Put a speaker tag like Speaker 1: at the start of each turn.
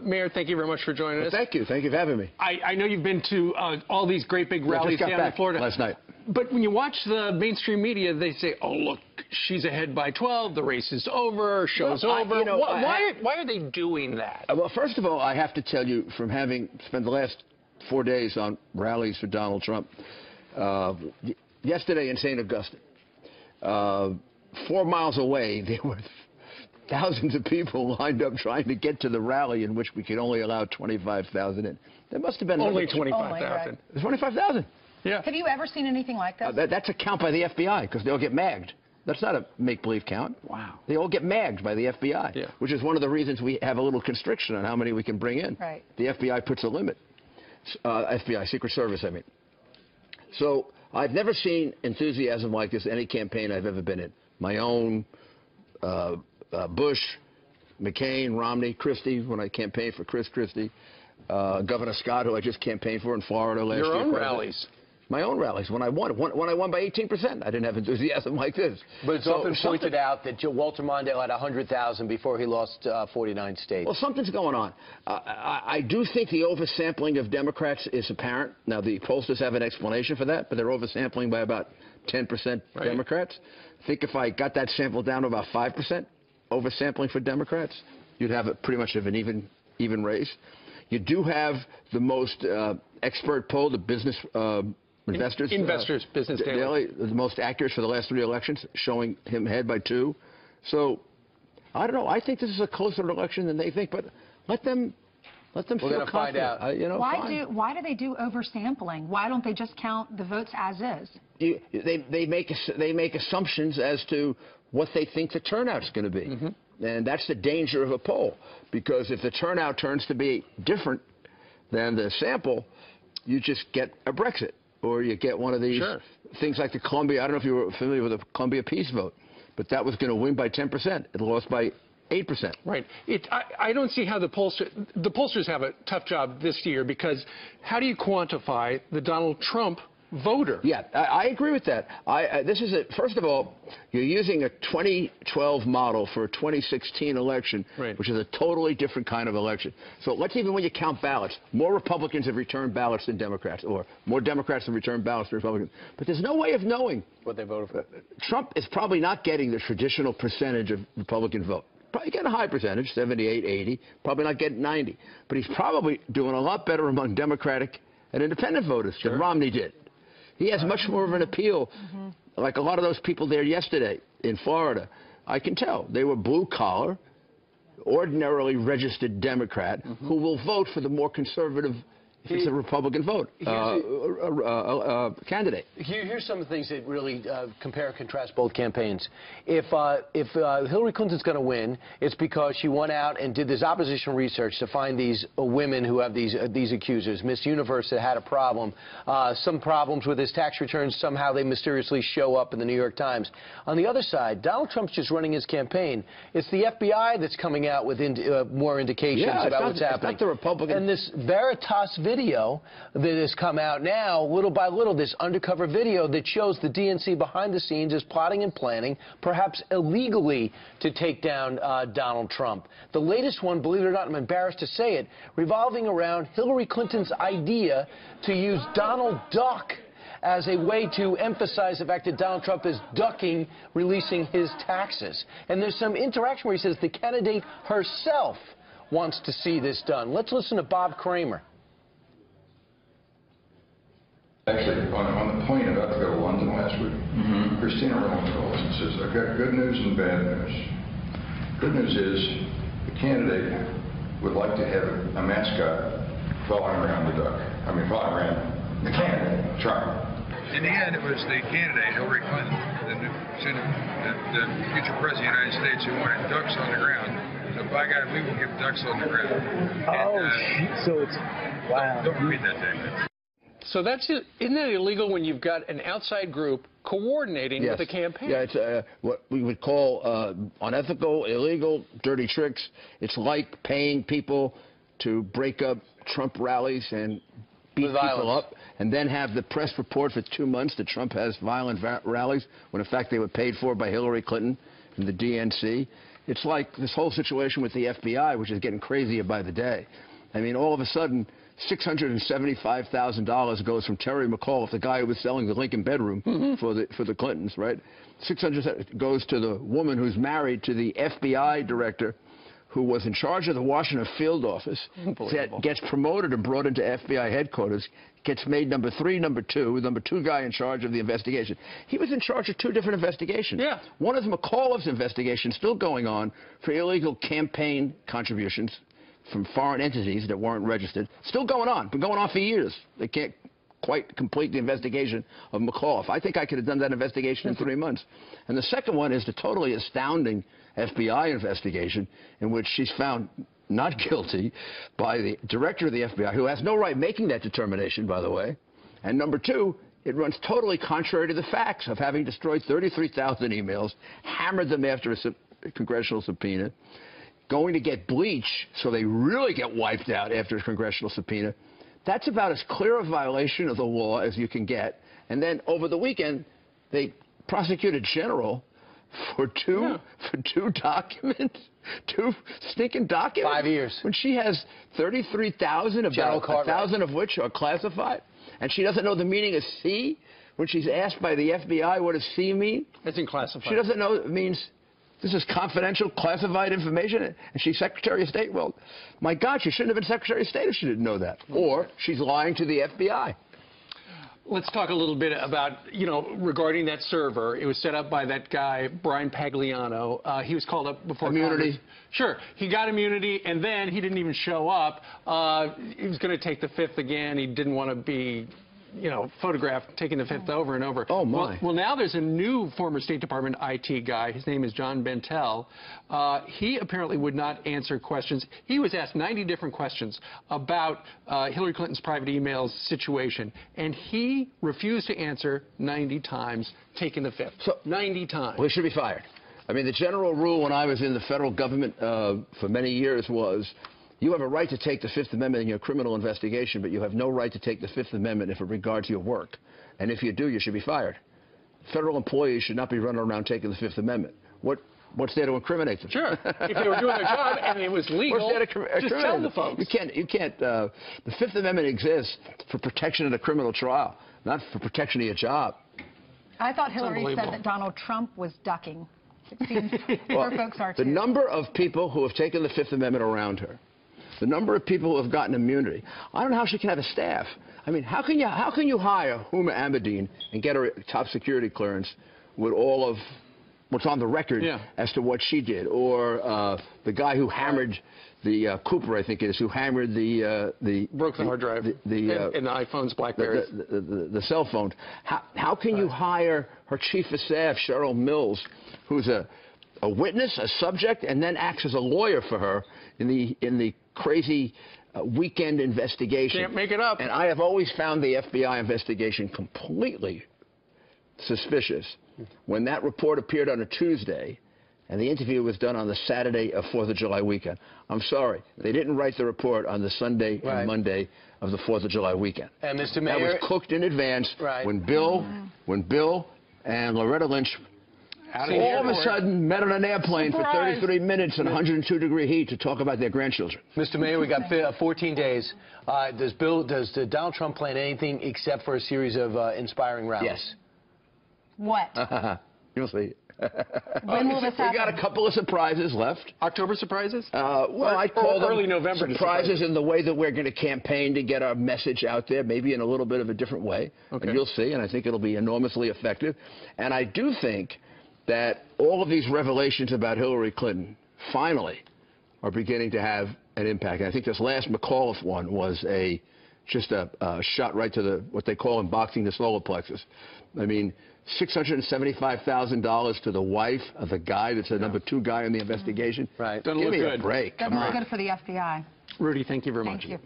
Speaker 1: Mayor, thank you very much for joining us.
Speaker 2: Thank you. Thank you for having me.
Speaker 1: I know you've been to all these great big rallies down in Florida
Speaker 2: last night.
Speaker 1: But when you watch the mainstream media, they say, "Oh, look, she's ahead by 12. The race is over. Show's over." Why are they doing that?
Speaker 2: Well, first of all, I have to tell you, from having spent the last 4 days on rallies for Donald Trump, yesterday in St. Augustine, 4 miles away, there were thousands of people lined up trying to get to the rally in which we could only allow 25,000 in. There must have been
Speaker 1: only 25,000.
Speaker 2: 25,000.
Speaker 1: Yeah.
Speaker 3: Have you ever seen anything like this?
Speaker 2: That's a count by the FBI, because they'll get magged. That's not a make-believe count.
Speaker 1: Wow.
Speaker 2: They all get magged by the FBI,
Speaker 1: yeah.
Speaker 2: Which is one of the reasons we have a little constriction on how many we can bring in.
Speaker 3: Right.
Speaker 2: The FBI puts a limit. FBI, Secret Service, I mean. So I've never seen enthusiasm like this in any campaign I've ever been in. My own, Bush, McCain, Romney, Christie, when I campaigned for Chris Christie, Governor Scott, who I just campaigned for in Florida last year.
Speaker 1: Your own rallies.
Speaker 2: My own rallies. When I won by 18%, I didn't have enthusiasm like this.
Speaker 4: But it's often pointed out that Walter Mondale had 100,000 before he lost 49 states.
Speaker 2: Well, something's going on. I do think the oversampling of Democrats is apparent. Now, the pollsters have an explanation for that, but they're oversampling by about 10%
Speaker 1: right.
Speaker 2: Democrats. I think if I got that sample down to about 5% oversampling for Democrats, you'd have pretty much of an even race. You do have the most expert poll, the business Investors
Speaker 1: Business Daily,
Speaker 2: the most accurate for the last 3 elections, showing him ahead by 2. So I don't know. I think this is a closer election than they think, but let them feel confident.
Speaker 4: Find out.
Speaker 3: Why do they do oversampling? Why don't they just count the votes as is?
Speaker 2: They make assumptions as to what they think the turnout's going to be, and that's the danger of a poll, because if the turnout turns to be different than the sample, you just get a Brexit. Or you get one of these things like the Columbia. I don't know if you were familiar with the Columbia peace vote, but that was going to win by 10%. It lost by 8%.
Speaker 1: Right. I don't see how the pollsters have a tough job this year, because how do you quantify the Donald Trump voter?
Speaker 2: Yeah, I agree with that. First of all, you're using a 2012 model for a 2016 election,
Speaker 1: right.
Speaker 2: Which is a totally different kind of election. So even when you count ballots, more Republicans have returned ballots than Democrats, or more Democrats have returned ballots than Republicans. But there's no way of knowing
Speaker 4: what they voted for.
Speaker 2: Trump is probably not getting the traditional percentage of Republican vote. Probably getting a high percentage, 78, 80, probably not getting 90. But he's probably doing a lot better among Democratic and independent voters than Romney did. He has much more of an appeal, like a lot of those people there yesterday in Florida. I can tell. They were blue-collar, ordinarily registered Democrat who will vote for the more conservative, if it's a Republican vote, candidate.
Speaker 4: Here's some of the things that really compare and contrast both campaigns. If Hillary Clinton's going to win, it's because she went out and did this opposition research to find these women who have these accusers. Miss Universe that had a problem, some problems with his tax returns. Somehow they mysteriously show up in the New York Times. On the other side, Donald Trump's just running his campaign. It's the FBI that's coming out with more indications about what's happening.
Speaker 2: It's not the Republican.
Speaker 4: And this Veritas video that has come out now, little by little, this undercover video that shows the DNC behind the scenes is plotting and planning, perhaps illegally, to take down Donald Trump. The latest one, believe it or not, I'm embarrassed to say it, revolving around Hillary Clinton's idea to use Donald Duck as a way to emphasize the fact that Donald Trump is ducking releasing his taxes. And there's some interaction where he says the candidate herself wants to see this done. Let's listen to Bob Kramer.
Speaker 5: Actually, on the plane about to go to London last week, Christina Rowan calls and says, "I've got good news and bad news. Good news is the candidate would like to have a mascot following around the duck. I mean, following around the candidate, Trump."
Speaker 6: In the end, it was the candidate, Hillary Clinton, the future president of the United States, who wanted ducks on the ground. So, by God, we will get ducks on the ground.
Speaker 4: So it's, wow.
Speaker 6: Don't repeat that, David.
Speaker 1: So isn't that illegal when you've got an outside group coordinating with the campaign?
Speaker 2: Yeah, it's what we would call unethical, illegal, dirty tricks. It's like paying people to break up Trump rallies and beat people up, and then have the press report for 2 months that Trump has violent rallies, when in fact they were paid for by Hillary Clinton and the DNC. It's like this whole situation with the FBI, which is getting crazier by the day. I mean, all of a sudden, $675,000 goes from Terry McAuliffe, the guy who was selling the Lincoln bedroom for the Clintons, right? 600 goes to the woman who's married to the FBI director who was in charge of the Washington field office, gets promoted and brought into FBI headquarters, gets made number two guy in charge of the investigation. He was in charge of 2 different investigations.
Speaker 1: Yeah.
Speaker 2: One is McAuliffe's investigation, still going on, for illegal campaign contributions from foreign entities that weren't registered. Still going on. Been going on for years. They can't quite complete the investigation of McAuliffe. I think I could have done that investigation in 3 months. And the second one is the totally astounding FBI investigation in which she's found not guilty by the director of the FBI, who has no right making that determination, by the way. And number 2, it runs totally contrary to the facts of having destroyed 33,000 emails, hammered them after a congressional subpoena, going to get bleach so they really get wiped out after a congressional subpoena. That's about as clear a violation of the law as you can get. And then over the weekend, they prosecuted General for two documents, 2 stinking documents.
Speaker 4: 5 years.
Speaker 2: When she has 33,000, about 1,000 of which are classified, and she doesn't know the meaning of C. When she's asked by the FBI, what does C mean?
Speaker 1: It's classified.
Speaker 2: She doesn't know it means this is confidential, classified information, and she's Secretary of State. Well, my God, she shouldn't have been Secretary of State if she didn't know that. Or she's lying to the FBI.
Speaker 1: Let's talk a little bit about, regarding that server. It was set up by that guy, Brian Pagliano. He was called up before
Speaker 2: immunity.
Speaker 1: Congress. Sure. He got immunity, and then he didn't even show up. He was going to take the 5th again. He didn't want to be, photographed taking the 5th over and over.
Speaker 2: Oh, my.
Speaker 1: Well, now there's a new former State Department IT guy. His name is John Bentel. He apparently would not answer questions. He was asked 90 different questions about Hillary Clinton's private emails situation, and he refused to answer 90 times, taking the 5th. So 90 times.
Speaker 2: Well, he should be fired. I mean, the general rule when I was in the federal government for many years was you have a right to take the 5th Amendment in your criminal investigation, but you have no right to take the 5th Amendment if it regards your work. And if you do, you should be fired. Federal employees should not be running around taking the 5th Amendment. What's there to incriminate them?
Speaker 1: Sure. If they were doing their job and it was legal,
Speaker 2: what's there to
Speaker 1: just tell the folks.
Speaker 2: You can't. The 5th Amendment exists for protection in a criminal trial, not for protection of your job.
Speaker 3: I thought Hillary said that Donald Trump was ducking. It seems her folks are too.
Speaker 2: The number of people who have taken the 5th Amendment around her, the number of people who have gotten immunity. I don't know how she can have a staff. I mean, how can you hire Huma Abedin and get her top security clearance with all of what's on the record as to what she did, or the guy who hammered the Cooper, I think it is, who hammered
Speaker 1: broke the hard drive and the iPhones, BlackBerries,
Speaker 2: the cell phones. How can you hire her chief of staff, Cheryl Mills, who's a witness, a subject, and then acts as a lawyer for her in the crazy weekend investigation?
Speaker 1: Can't make it up.
Speaker 2: And I have always found the FBI investigation completely suspicious. When that report appeared on a Tuesday and the interview was done on the Saturday of 4th of July weekend, I'm sorry, they didn't write the report on the Sunday and Monday of the 4th of July weekend.
Speaker 4: And Mr. Mayor,
Speaker 2: that was cooked in advance when Bill and Loretta Lynch all of a sudden met on an airplane for 33 minutes in 102-degree heat to talk about their grandchildren.
Speaker 4: Mr. Mayor, we got 14 days. Does Donald Trump plan anything except for a series of inspiring rallies?
Speaker 2: Yes.
Speaker 3: What?
Speaker 2: You'll see.
Speaker 3: When will this happen?
Speaker 2: We got a couple of surprises left.
Speaker 1: October surprises?
Speaker 2: Well, I call them
Speaker 1: early November
Speaker 2: surprises in the way that we're going to campaign to get our message out there, maybe in a little bit of a different way. Okay. And you'll see, and I think it'll be enormously effective. And I do think that all of these revelations about Hillary Clinton finally are beginning to have an impact. And I think this last McAuliffe one was just a shot right to what they call in boxing the solar plexus. I mean, $675,000 to the wife of the guy that's the number 2 guy in the investigation.
Speaker 1: Right. Doesn't
Speaker 2: Give
Speaker 1: look
Speaker 2: me
Speaker 1: good.
Speaker 2: a break.
Speaker 3: Doesn't look good for the FBI.
Speaker 1: Rudy, thank you very much.
Speaker 3: Thank you.